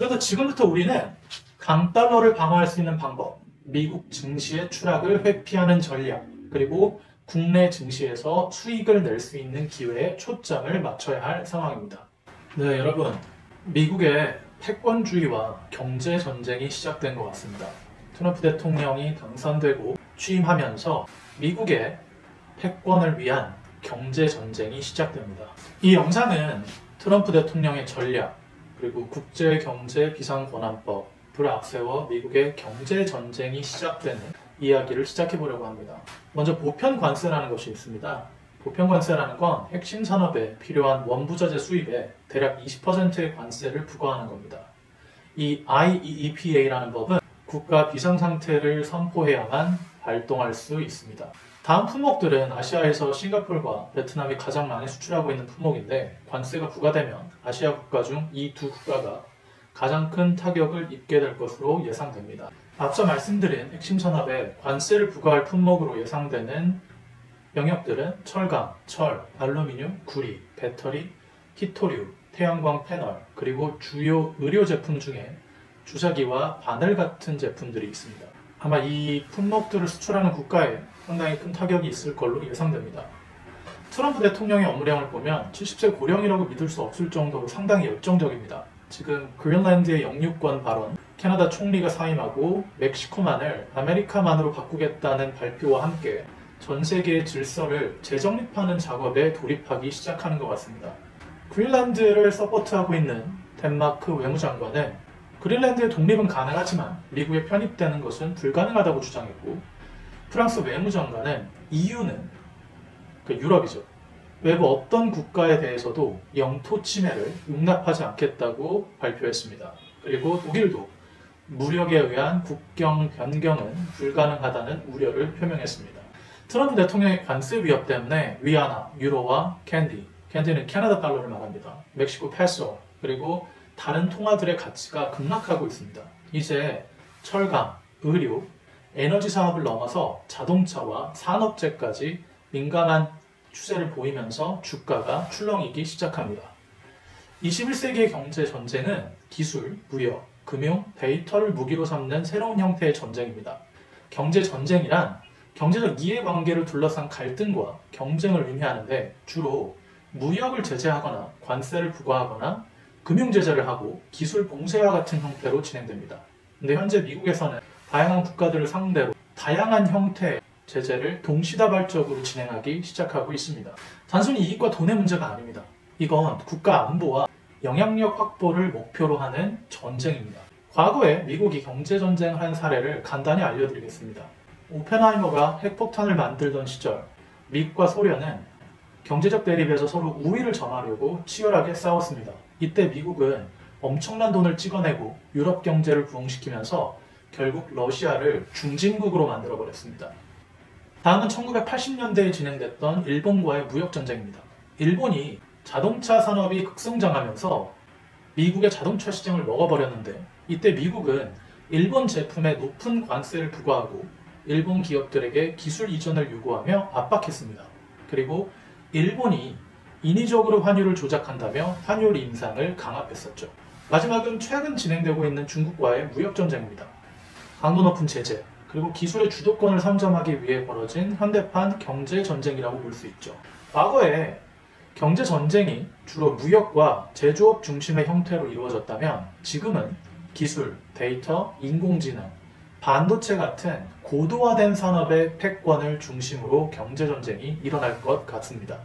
그래서 지금부터 우리는 강달러를 방어할 수 있는 방법, 미국 증시의 추락을 회피하는 전략, 그리고 국내 증시에서 수익을 낼 수 있는 기회에 초점을 맞춰야 할 상황입니다. 네, 여러분. 미국의 패권주의와 경제 전쟁이 시작된 것 같습니다. 트럼프 대통령이 당선되고 취임하면서 미국의 패권을 위한 경제 전쟁이 시작됩니다. 이 영상은 트럼프 대통령의 전략, 그리고 국제경제비상권한법을 앞세워 미국의 경제 전쟁이 시작되는 이야기를 시작해보려고 합니다. 먼저 보편관세라는 것이 있습니다. 보편관세라는 건 핵심 산업에 필요한 원부자재 수입에 대략 20%의 관세를 부과하는 겁니다. 이 IEEPA라는 법은 국가 비상상태를 선포해야만 발동할 수 있습니다. 다음 품목들은 아시아에서 싱가포르와 베트남이 가장 많이 수출하고 있는 품목인데 관세가 부과되면 아시아 국가 중 이 두 국가가 가장 큰 타격을 입게 될 것으로 예상됩니다. 앞서 말씀드린 핵심 산업에 관세를 부과할 품목으로 예상되는 영역들은 철강, 철, 알루미늄, 구리, 배터리, 히토류, 태양광 패널, 그리고 주요 의료 제품 중에 주사기와 바늘 같은 제품들이 있습니다. 아마 이 품목들을 수출하는 국가에 상당히 큰 타격이 있을 걸로 예상됩니다. 트럼프 대통령의 업무량을 보면 70세 고령이라고 믿을 수 없을 정도로 상당히 열정적입니다. 지금 그린란드의 영유권 발언, 캐나다 총리가 사임하고 멕시코만을 아메리카만으로 바꾸겠다는 발표와 함께 전 세계의 질서를 재정립하는 작업에 돌입하기 시작하는 것 같습니다. 그린란드를 서포트하고 있는 덴마크 외무장관은 그린란드의 독립은 가능하지만 미국에 편입되는 것은 불가능하다고 주장했고, 프랑스 외무장관은 EU는 유럽이죠. 외부 어떤 국가에 대해서도 영토 침해를 용납하지 않겠다고 발표했습니다. 그리고 독일도 무력에 의한 국경 변경은 불가능하다는 우려를 표명했습니다. 트럼프 대통령의 관세 위협 때문에 위안화, 유로와 캔디는 캐나다 달러를 말합니다. 멕시코 페소, 그리고 다른 통화들의 가치가 급락하고 있습니다. 이제 철강, 의료, 에너지 사업을 넘어서 자동차와 산업재까지 민감한 추세를 보이면서 주가가 출렁이기 시작합니다. 21세기의 경제 전쟁은 기술, 무역, 금융, 데이터를 무기로 삼는 새로운 형태의 전쟁입니다. 경제 전쟁이란 경제적 이해관계를 둘러싼 갈등과 경쟁을 의미하는데 주로 무역을 제재하거나 관세를 부과하거나 금융 제재를 하고 기술 봉쇄와 같은 형태로 진행됩니다. 근데 현재 미국에서는 다양한 국가들을 상대로 다양한 형태의 제재를 동시다발적으로 진행하기 시작하고 있습니다. 단순히 이익과 돈의 문제가 아닙니다. 이건 국가 안보와 영향력 확보를 목표로 하는 전쟁입니다. 과거에 미국이 경제전쟁을 한 사례를 간단히 알려드리겠습니다. 오펜하이머가 핵폭탄을 만들던 시절 미국과 소련은 경제적 대립에서 서로 우위를 점하려고 치열하게 싸웠습니다. 이때 미국은 엄청난 돈을 찍어내고 유럽 경제를 부흥시키면서 결국 러시아를 중진국으로 만들어버렸습니다. 다음은 1980년대에 진행됐던 일본과의 무역전쟁입니다. 일본이 자동차 산업이 급성장하면서 미국의 자동차 시장을 먹어버렸는데 이때 미국은 일본 제품에 높은 관세를 부과하고 일본 기업들에게 기술 이전을 요구하며 압박했습니다. 그리고 일본이 인위적으로 환율을 조작한다며 환율 인상을 강압했었죠. 마지막은 최근 진행되고 있는 중국과의 무역전쟁입니다. 강도 높은 제재, 그리고 기술의 주도권을 선점하기 위해 벌어진 현대판 경제전쟁이라고 볼 수 있죠. 과거에 경제전쟁이 주로 무역과 제조업 중심의 형태로 이루어졌다면 지금은 기술, 데이터, 인공지능, 반도체 같은 고도화된 산업의 패권을 중심으로 경제전쟁이 일어날 것 같습니다.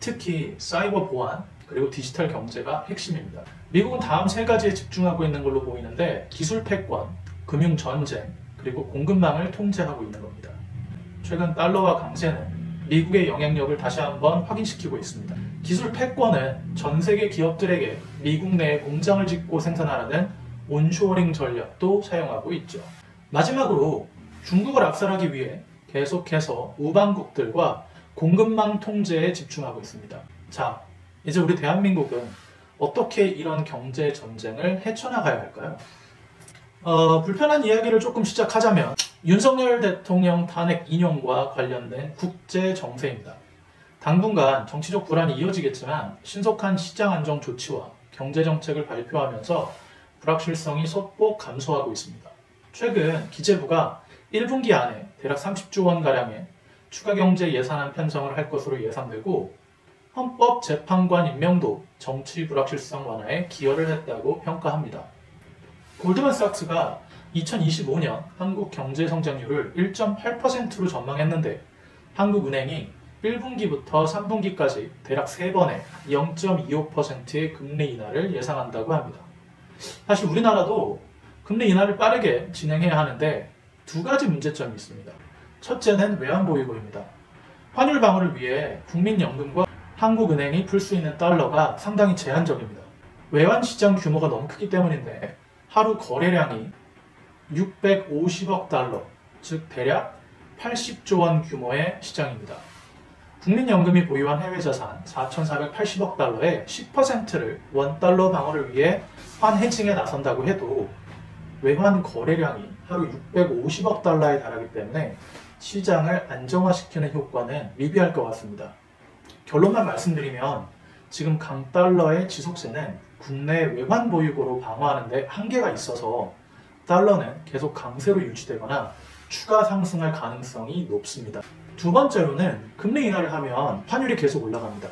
특히 사이버 보안, 그리고 디지털 경제가 핵심입니다. 미국은 다음 세 가지에 집중하고 있는 걸로 보이는데 기술 패권, 금융 전쟁, 그리고 공급망을 통제하고 있는 겁니다. 최근 달러화 강세는 미국의 영향력을 다시 한번 확인시키고 있습니다. 기술 패권은 전 세계 기업들에게 미국 내에 공장을 짓고 생산하라는 온쇼어링 전략도 사용하고 있죠. 마지막으로 중국을 압살하기 위해 계속해서 우방국들과 공급망 통제에 집중하고 있습니다. 자, 이제 우리 대한민국은 어떻게 이런 경제 전쟁을 헤쳐나가야 할까요? 불편한 이야기를 조금 시작하자면 윤석열 대통령 탄핵 인용과 관련된 국제 정세입니다. 당분간 정치적 불안이 이어지겠지만 신속한 시장 안정 조치와 경제 정책을 발표하면서 불확실성이 소폭 감소하고 있습니다. 최근 기재부가 1분기 안에 대략 30조 원가량의 추가 경제 예산안 편성을 할 것으로 예상되고 헌법재판관 임명도 정치 불확실성 완화에 기여를 했다고 평가합니다. 골드만삭스가 2025년 한국 경제 성장률을 1.8%로 전망했는데 한국은행이 1분기부터 3분기까지 대략 3번의 0.25%의 금리 인하를 예상한다고 합니다. 사실 우리나라도 금리 인하를 빠르게 진행해야 하는데 두 가지 문제점이 있습니다. 첫째는 외환보유고입니다. 환율 방어를 위해 국민연금과 한국은행이 풀 수 있는 달러가 상당히 제한적입니다. 외환시장 규모가 너무 크기 때문인데 하루 거래량이 650억 달러, 즉 대략 80조 원 규모의 시장입니다. 국민연금이 보유한 해외자산 4,480억 달러의 10%를 원달러 방어를 위해 환해징에 나선다고 해도 외환 거래량이 하루 650억 달러에 달하기 때문에 시장을 안정화시키는 효과는 미비할 것 같습니다. 결론만 말씀드리면 지금 강달러의 지속세는 국내 외환 보유고로 방어하는 데 한계가 있어서 달러는 계속 강세로 유지되거나 추가 상승할 가능성이 높습니다. 두 번째로는 금리 인하를 하면 환율이 계속 올라갑니다.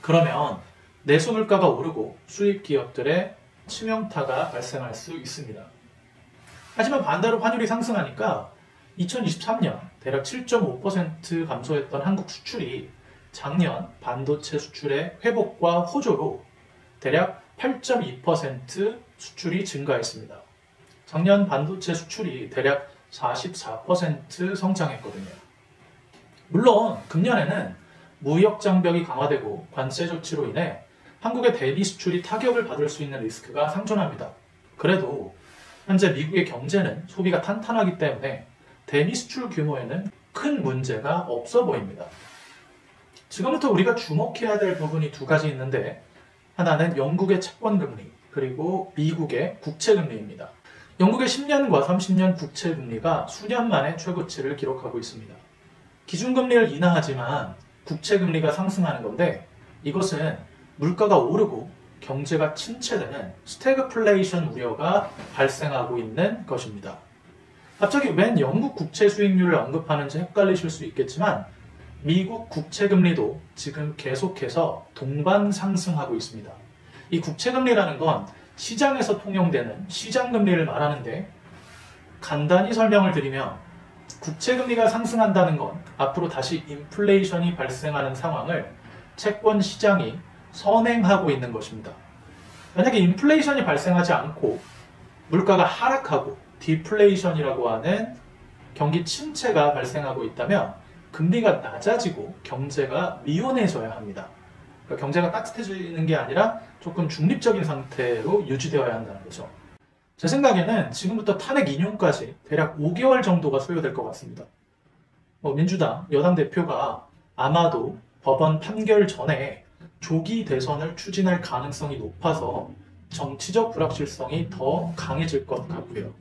그러면 내수 물가가 오르고 수입 기업들의 치명타가 발생할 수 있습니다. 하지만 반대로 환율이 상승하니까 2023년 대략 7.5% 감소했던 한국 수출이 작년 반도체 수출의 회복과 호조로 대략 8.2% 수출이 증가했습니다. 작년 반도체 수출이 대략 44% 성장했거든요. 물론 금년에는 무역 장벽이 강화되고 관세 조치로 인해 한국의 대비 수출이 타격을 받을 수 있는 리스크가 상존합니다. 그래도 현재 미국의 경제는 소비가 탄탄하기 때문에 대미 수출 규모에는 큰 문제가 없어 보입니다. 지금부터 우리가 주목해야 될 부분이 두 가지 있는데 하나는 영국의 채권금리 그리고 미국의 국채금리입니다. 영국의 10년과 30년 국채금리가 수년 만에 최고치를 기록하고 있습니다. 기준금리를 인하하지만 국채금리가 상승하는 건데 이것은 물가가 오르고 경제가 침체되는 스태그플레이션 우려가 발생하고 있는 것입니다. 갑자기 웬 영국 국채 수익률을 언급하는지 헷갈리실 수 있겠지만 미국 국채금리도 지금 계속해서 동반 상승하고 있습니다. 이 국채금리라는 건 시장에서 통용되는 시장금리를 말하는데 간단히 설명을 드리면 국채금리가 상승한다는 건 앞으로 다시 인플레이션이 발생하는 상황을 채권 시장이 선행하고 있는 것입니다. 만약에 인플레이션이 발생하지 않고 물가가 하락하고 디플레이션이라고 하는 경기 침체가 발생하고 있다면 금리가 낮아지고 경제가 미온해져야 합니다. 그러니까 경제가 따뜻해지는 게 아니라 조금 중립적인 상태로 유지되어야 한다는 거죠. 제 생각에는 지금부터 탄핵 인용까지 대략 5개월 정도가 소요될 것 같습니다. 민주당 여당 대표가 아마도 법원 판결 전에 조기 대선을 추진할 가능성이 높아서 정치적 불확실성이 더 강해질 것 같고요.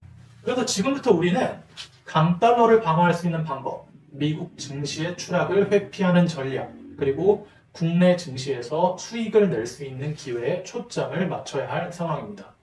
그래서 지금부터 우리는 강달러를 방어할 수 있는 방법, 미국 증시의 추락을 회피하는 전략, 그리고 국내 증시에서 수익을 낼 수 있는 기회에 초점을 맞춰야 할 상황입니다.